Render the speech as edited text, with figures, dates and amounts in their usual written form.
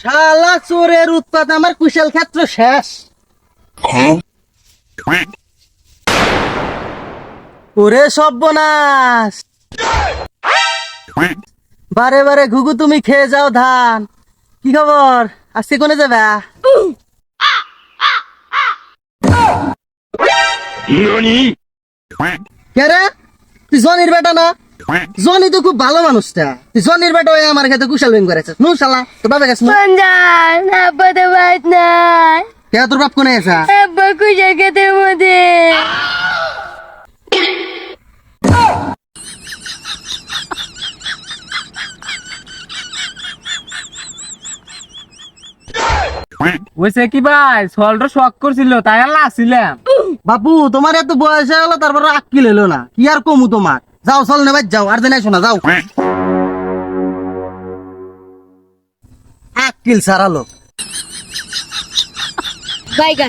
শালা চোরের উৎপাত আমার কুশল ক্ষেত্র শেষ। ওরে সর্বনাশ, বারে বারে ঘুঘু তুমি খেয়ে যাও ধান। কি খবর, আজকে কোনে যাবে? কে রে, তুই জনির বেটা না? জনি তো খুব ভালো মানুষটা, তুই জনির বেটা হয়ে আমার খেতে কুশাল বিং করেছিস। নু শালা তোর বাবা গেছ না? আব্বা তো বাদ নাই, কে তোর বাপ কোনে গেছা? আব্বা কুশাল ক্ষেতের মধ্যে। ওইসে কি ভাই, সলটা শখ করছিল তাই আল্লাহ আসছিলাম। বাপু তোমার এত বয়স হয়ে গেল, তারপর আক্কিল এলো না, কি আর কমু তোমার? যাও চল নেবাজ যাও, আর জানাই শোনা যাও। আক্কিল সারালো। বাইগান।